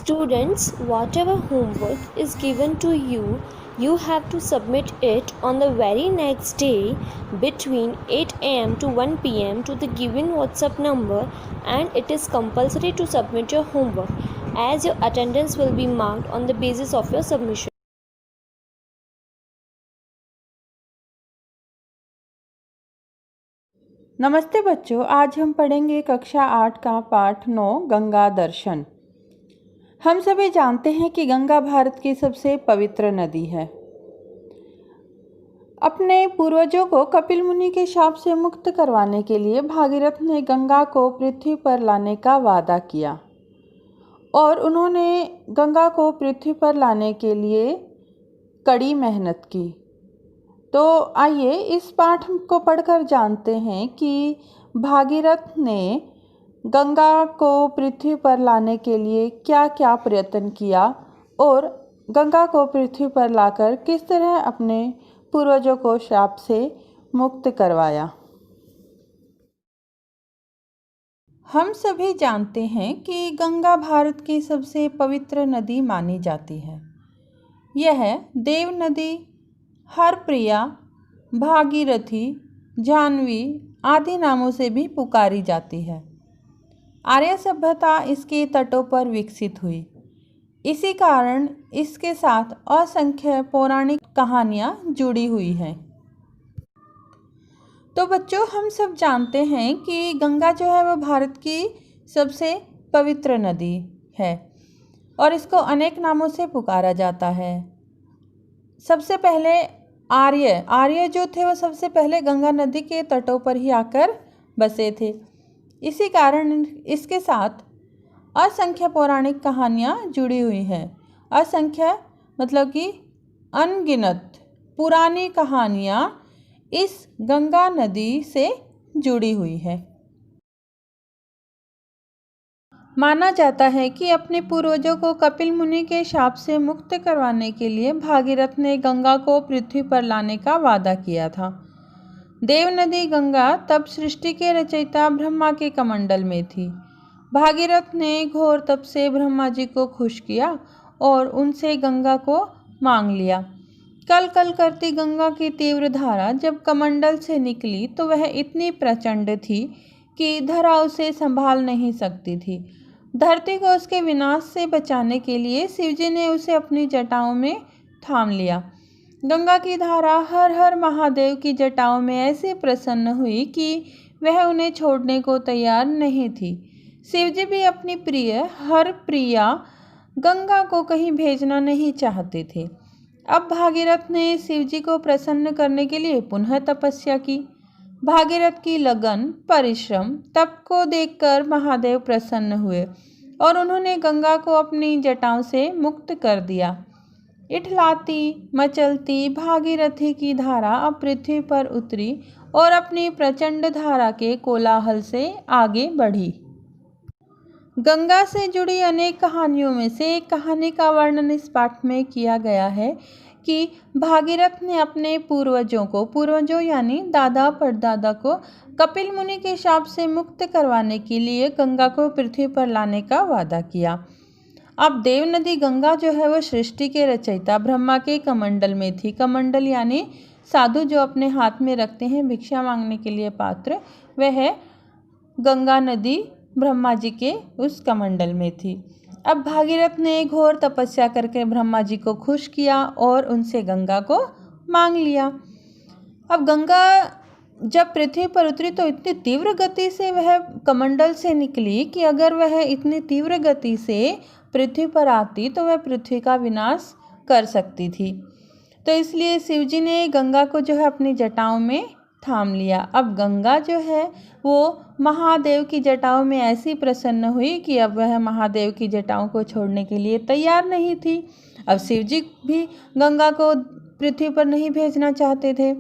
Students, whatever homework is given to you, you have to submit it on the very next day between 8 am to 1 pm to the given WhatsApp number, and it is compulsory to submit your homework as your attendance will be marked on the basis of your submission. नमस्ते बच्चों, आज हम पढ़ेंगे कक्षा 8 का पाठ 9 गंगा दर्शन। हम सभी जानते हैं कि गंगा भारत की सबसे पवित्र नदी है। अपने पूर्वजों को कपिल मुनि के शाप से मुक्त करवाने के लिए भागीरथ ने गंगा को पृथ्वी पर लाने का वादा किया और उन्होंने गंगा को पृथ्वी पर लाने के लिए कड़ी मेहनत की। तो आइए इस पाठ को पढ़कर जानते हैं कि भागीरथ ने गंगा को पृथ्वी पर लाने के लिए क्या क्या प्रयत्न किया और गंगा को पृथ्वी पर लाकर किस तरह अपने पूर्वजों को शाप से मुक्त करवाया। हम सभी जानते हैं कि गंगा भारत की सबसे पवित्र नदी मानी जाती है। यह देव नदी, हरप्रिया, भागीरथी, जाह्नवी आदि नामों से भी पुकारी जाती है। आर्य सभ्यता इसके तटों पर विकसित हुई। इसी कारण इसके साथ असंख्य पौराणिक कहानियाँ जुड़ी हुई हैं। तो बच्चों, हम सब जानते हैं कि गंगा जो है वो भारत की सबसे पवित्र नदी है और इसको अनेक नामों से पुकारा जाता है। सबसे पहले आर्य जो थे वो सबसे पहले गंगा नदी के तटों पर ही आकर बसे थे। इसी कारण इसके साथ असंख्य पौराणिक कहानियाँ जुड़ी हुई हैं। असंख्य मतलब कि अनगिनत पुरानी कहानियाँ इस गंगा नदी से जुड़ी हुई है। माना जाता है कि अपने पूर्वजों को कपिल मुनि के शाप से मुक्त करवाने के लिए भागीरथ ने गंगा को पृथ्वी पर लाने का वादा किया था। देव नदी गंगा तब सृष्टि के रचयिता ब्रह्मा के कमंडल में थी। भागीरथ ने घोर तप से ब्रह्मा जी को खुश किया और उनसे गंगा को मांग लिया। कल कल करती गंगा की तीव्र धारा जब कमंडल से निकली तो वह इतनी प्रचंड थी कि धरा उसे संभाल नहीं सकती थी। धरती को उसके विनाश से बचाने के लिए शिवजी ने उसे अपनी जटाओं में थाम लिया। गंगा की धारा हर हर महादेव की जटाओं में ऐसे प्रसन्न हुई कि वह उन्हें छोड़ने को तैयार नहीं थी। शिवजी भी अपनी प्रिय हर प्रिया गंगा को कहीं भेजना नहीं चाहते थे। अब भागीरथ ने शिवजी को प्रसन्न करने के लिए पुनः तपस्या की। भागीरथ की लगन, परिश्रम, तप को देखकर महादेव प्रसन्न हुए और उन्होंने गंगा को अपनी जटाओं से मुक्त कर दिया। इठलाती मचलती भागीरथी की धारा अब पृथ्वी पर उतरी और अपनी प्रचंड धारा के कोलाहल से आगे बढ़ी। गंगा से जुड़ी अनेक कहानियों में से एक कहानी का वर्णन इस पाठ में किया गया है कि भागीरथ ने अपने पूर्वजों यानी दादा परदादा को कपिल मुनि के शाप से मुक्त करवाने के लिए गंगा को पृथ्वी पर लाने का वादा किया। अब देव नदी गंगा जो है वो सृष्टि के रचयिता ब्रह्मा के कमंडल में थी। कमंडल यानी साधु जो अपने हाथ में रखते हैं भिक्षा मांगने के लिए पात्र, वह गंगा नदी ब्रह्मा जी के उस कमंडल में थी। अब भागीरथ ने घोर तपस्या करके ब्रह्मा जी को खुश किया और उनसे गंगा को मांग लिया। अब गंगा जब पृथ्वी पर उतरी तो इतनी तीव्र गति से वह कमंडल से निकली कि अगर वह इतनी तीव्र गति से पृथ्वी पर आती तो वह पृथ्वी का विनाश कर सकती थी। तो इसलिए शिवजी ने गंगा को जो है अपनी जटाओं में थाम लिया। अब गंगा जो है वो महादेव की जटाओं में ऐसी प्रसन्न हुई कि अब वह महादेव की जटाओं को छोड़ने के लिए तैयार नहीं थी। अब शिवजी भी गंगा को पृथ्वी पर नहीं भेजना चाहते थे।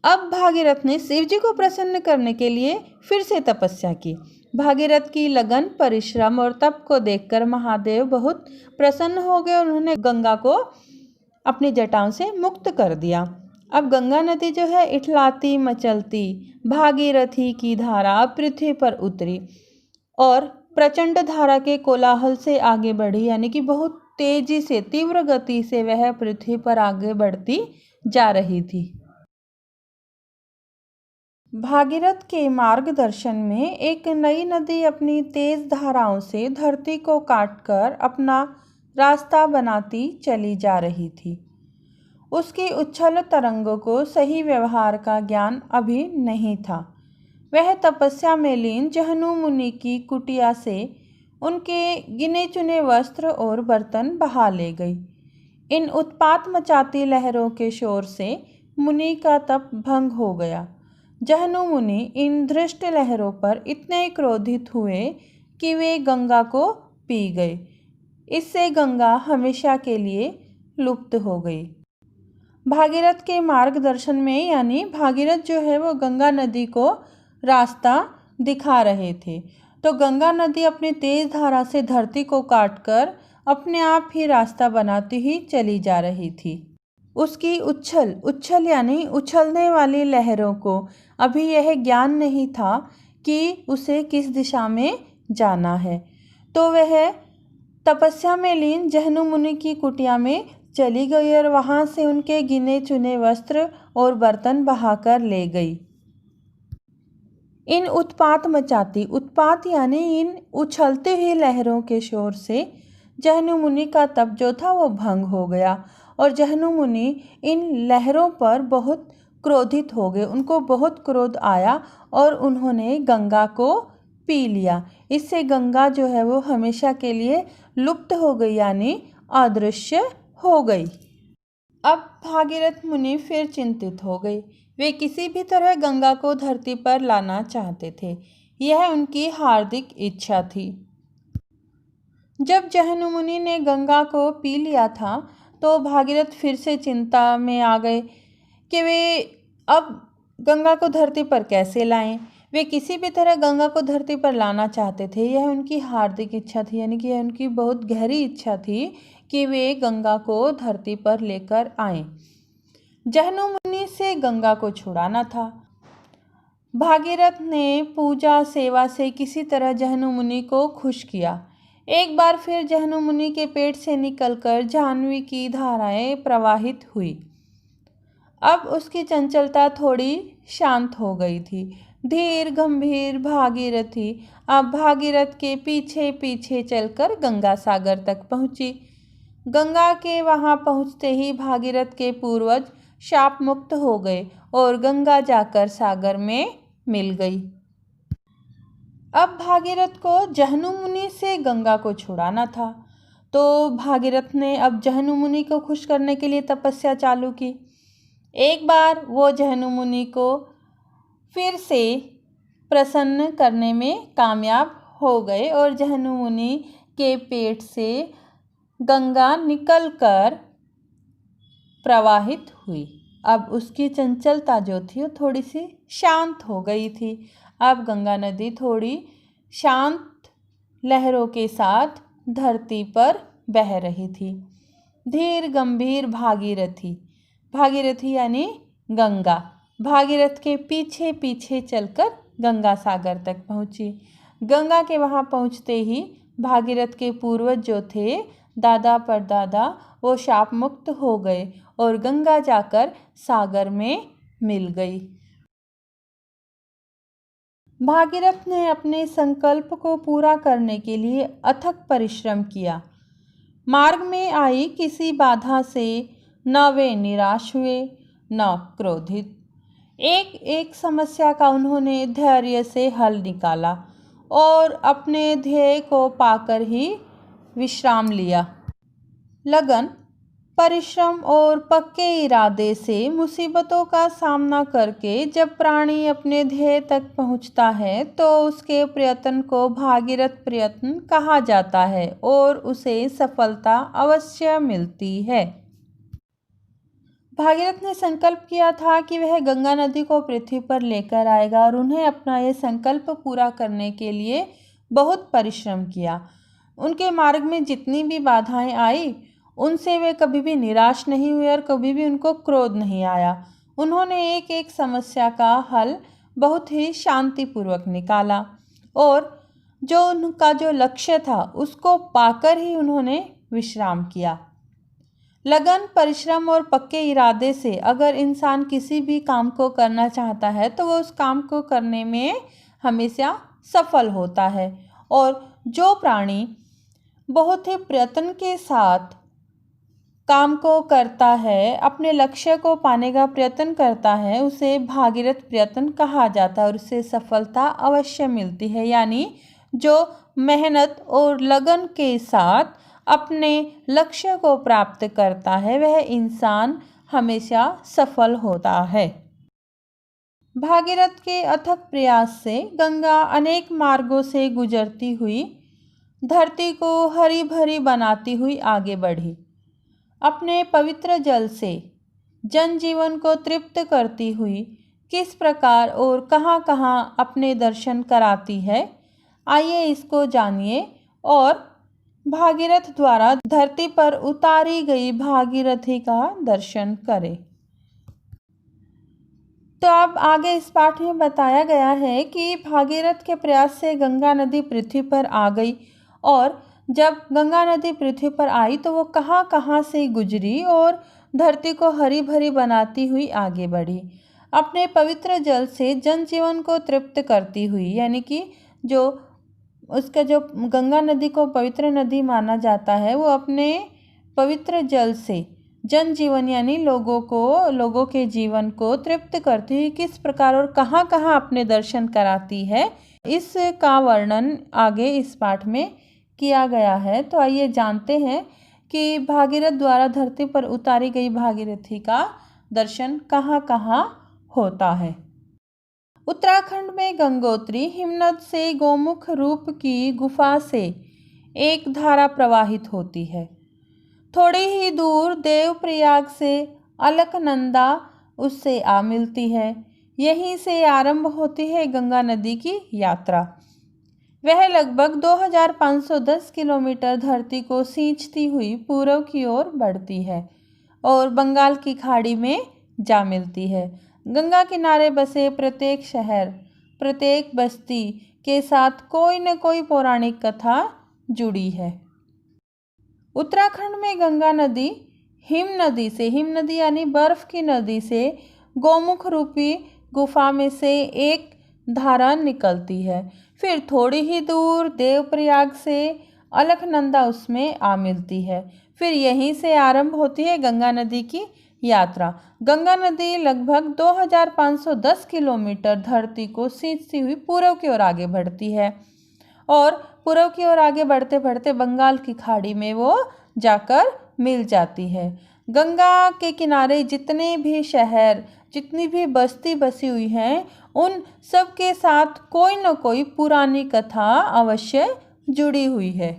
अब भागीरथ ने शिवजी को प्रसन्न करने के लिए फिर से तपस्या की। भागीरथ की लगन, परिश्रम और तप को देखकर महादेव बहुत प्रसन्न हो गए। उन्होंने गंगा को अपनी जटाओं से मुक्त कर दिया। अब गंगा नदी जो है इठलाती मचलती भागीरथी की धारा पृथ्वी पर उतरी और प्रचंड धारा के कोलाहल से आगे बढ़ी, यानी कि बहुत तेजी से, तीव्र गति से वह पृथ्वी पर आगे बढ़ती जा रही थी। भागीरथ के मार्गदर्शन में एक नई नदी अपनी तेज धाराओं से धरती को काटकर अपना रास्ता बनाती चली जा रही थी। उसकी उछल तरंगों को सही व्यवहार का ज्ञान अभी नहीं था। वह तपस्या में लीन जहनु मुनि की कुटिया से उनके गिने चुने वस्त्र और बर्तन बहा ले गई। इन उत्पात मचाती लहरों के शोर से मुनि का तप भंग हो गया। जहनु मुनि इन धृष्ट लहरों पर इतने क्रोधित हुए कि वे गंगा को पी गए। इससे गंगा हमेशा के लिए लुप्त हो गई। भागीरथ के मार्गदर्शन में, यानी भागीरथ जो है वो गंगा नदी को रास्ता दिखा रहे थे, तो गंगा नदी अपनी तेज धारा से धरती को काटकर अपने आप ही रास्ता बनाती ही चली जा रही थी। उसकी उच्छल यानी उछलने वाली लहरों को अभी यह ज्ञान नहीं था कि उसे किस दिशा में जाना है, तो वह तपस्या में लीन जहनु मुनि की कुटिया में चली गई और वहां से उनके गिने चुने वस्त्र और बर्तन बहाकर ले गई। इन उत्पात यानी इन उछलती हुई लहरों के शोर से जहनु मुनि का तप जो था वो भंग हो गया और जहनु मुनि इन लहरों पर बहुत क्रोधित हो गए। उनको बहुत क्रोध आया और उन्होंने गंगा को पी लिया। इससे गंगा जो है वो हमेशा के लिए लुप्त हो गई, यानी अदृश्य हो गई। अब भागीरथ मुनि फिर चिंतित हो गए। वे किसी भी तरह गंगा को धरती पर लाना चाहते थे। यह उनकी हार्दिक इच्छा थी। जब जहनु मुनि ने गंगा को पी लिया था तो भागीरथ फिर से चिंता में आ गए कि वे अब गंगा को धरती पर कैसे लाएं। वे किसी भी तरह गंगा को धरती पर लाना चाहते थे। यह उनकी हार्दिक इच्छा थी, यानी कि यह उनकी बहुत गहरी इच्छा थी कि वे गंगा को धरती पर लेकर आएं। जहनु मुनि से गंगा को छुड़ाना था। भागीरथ ने पूजा सेवा से किसी तरह जहनु मुनि को खुश किया। एक बार फिर जहनु मुनि के पेट से निकलकर जाह्नवी की धाराएं प्रवाहित हुई। अब उसकी चंचलता थोड़ी शांत हो गई थी। धीर गंभीर भागीरथी अब भागीरथ के पीछे पीछे चलकर गंगा सागर तक पहुंची। गंगा के वहां पहुंचते ही भागीरथ के पूर्वज शाप मुक्त हो गए और गंगा जाकर सागर में मिल गई। अब भागीरथ को जहनु मुनि से गंगा को छुड़ाना था, तो भागीरथ ने अब जहनु मुनि को खुश करने के लिए तपस्या चालू की। एक बार वो जहनु मुनि को फिर से प्रसन्न करने में कामयाब हो गए और जहनु मुनि के पेट से गंगा निकलकर प्रवाहित हुई। अब उसकी चंचलता जो थी वो थोड़ी सी शांत हो गई थी। अब गंगा नदी थोड़ी शांत लहरों के साथ धरती पर बह रही थी। धीर गंभीर भागीरथी यानी गंगा भागीरथ के पीछे पीछे चलकर गंगा सागर तक पहुंची। गंगा के वहां पहुंचते ही भागीरथ के पूर्वज जो थे, दादा परदादा, वो शाप मुक्त हो गए और गंगा जाकर सागर में मिल गई। भागीरथ ने अपने संकल्प को पूरा करने के लिए अथक परिश्रम किया। मार्ग में आई किसी बाधा से न वे निराश हुए न क्रोधित। एक एक समस्या का उन्होंने धैर्य से हल निकाला और अपने ध्येय को पाकर ही विश्राम लिया। लगन, परिश्रम और पक्के इरादे से मुसीबतों का सामना करके जब प्राणी अपने ध्येय तक पहुंचता है तो उसके प्रयत्न को भागीरथ प्रयत्न कहा जाता है और उसे सफलता अवश्य मिलती है। भागीरथ ने संकल्प किया था कि वह गंगा नदी को पृथ्वी पर लेकर आएगा और उन्हें अपना यह संकल्प पूरा करने के लिए बहुत परिश्रम किया। उनके मार्ग में जितनी भी बाधाएं आई उनसे वे कभी भी निराश नहीं हुए और कभी भी उनको क्रोध नहीं आया। उन्होंने एक एक समस्या का हल बहुत ही शांतिपूर्वक निकाला और जो उनका जो लक्ष्य था उसको पाकर ही उन्होंने विश्राम किया। लगन, परिश्रम और पक्के इरादे से अगर इंसान किसी भी काम को करना चाहता है तो वो उस काम को करने में हमेशा सफल होता है। और जो प्राणी बहुत ही प्रयत्न के साथ काम को करता है, अपने लक्ष्य को पाने का प्रयत्न करता है, उसे भागीरथ प्रयत्न कहा जाता है और उसे सफलता अवश्य मिलती है। यानी जो मेहनत और लगन के साथ अपने लक्ष्य को प्राप्त करता है वह इंसान हमेशा सफल होता है। भागीरथ के अथक प्रयास से गंगा अनेक मार्गों से गुजरती हुई धरती को हरी भरी बनाती हुई आगे बढ़ी। अपने पवित्र जल से जनजीवन को तृप्त करती हुई किस प्रकार और कहाँ कहाँ अपने दर्शन कराती है, आइए इसको जानिए और भागीरथ द्वारा धरती पर उतारी गई भागीरथी का दर्शन करें। तो अब आगे इस पाठ में बताया गया है कि भागीरथ के प्रयास से गंगा नदी पृथ्वी पर आ गई और जब गंगा नदी पृथ्वी पर आई तो वो कहाँ कहाँ से गुजरी और धरती को हरी भरी बनाती हुई आगे बढ़ी। अपने पवित्र जल से जनजीवन को तृप्त करती हुई, यानी कि जो उसका जो गंगा नदी को पवित्र नदी माना जाता है वो अपने पवित्र जल से जनजीवन यानी लोगों के जीवन को तृप्त करती हुई किस प्रकार और कहाँ कहाँ अपने दर्शन कराती है, इसका वर्णन आगे इस पाठ में किया गया है। तो आइए जानते हैं कि भागीरथ द्वारा धरती पर उतारी गई भागीरथी का दर्शन कहाँ कहाँ होता है। उत्तराखंड में गंगोत्री हिमनद से गोमुख रूप की गुफा से एक धारा प्रवाहित होती है। थोड़ी ही दूर देवप्रयाग से अलकनंदा उससे आ मिलती है। यहीं से आरंभ होती है गंगा नदी की यात्रा। वह लगभग 2510 किलोमीटर धरती को सींचती हुई पूर्व की ओर बढ़ती है और बंगाल की खाड़ी में जा मिलती है। गंगा किनारे बसे प्रत्येक शहर, प्रत्येक बस्ती के साथ कोई न कोई पौराणिक कथा जुड़ी है। उत्तराखंड में गंगा नदी हिम नदी यानी बर्फ की नदी से गोमुख रूपी गुफा में से एक धारा निकलती है। फिर थोड़ी ही दूर देवप्रयाग से अलकनंदा उसमें आ मिलती है। फिर यहीं से आरंभ होती है गंगा नदी की यात्रा। गंगा नदी लगभग 2510 किलोमीटर धरती को सींचती हुई पूर्व की ओर आगे बढ़ती है और पूर्व की ओर आगे बढ़ते बढ़ते बंगाल की खाड़ी में वो जाकर मिल जाती है। गंगा के किनारे जितने भी शहर, जितनी भी बस्ती बसी हुई हैं, उन सब के साथ कोई न कोई पुरानी कथा अवश्य जुड़ी हुई है।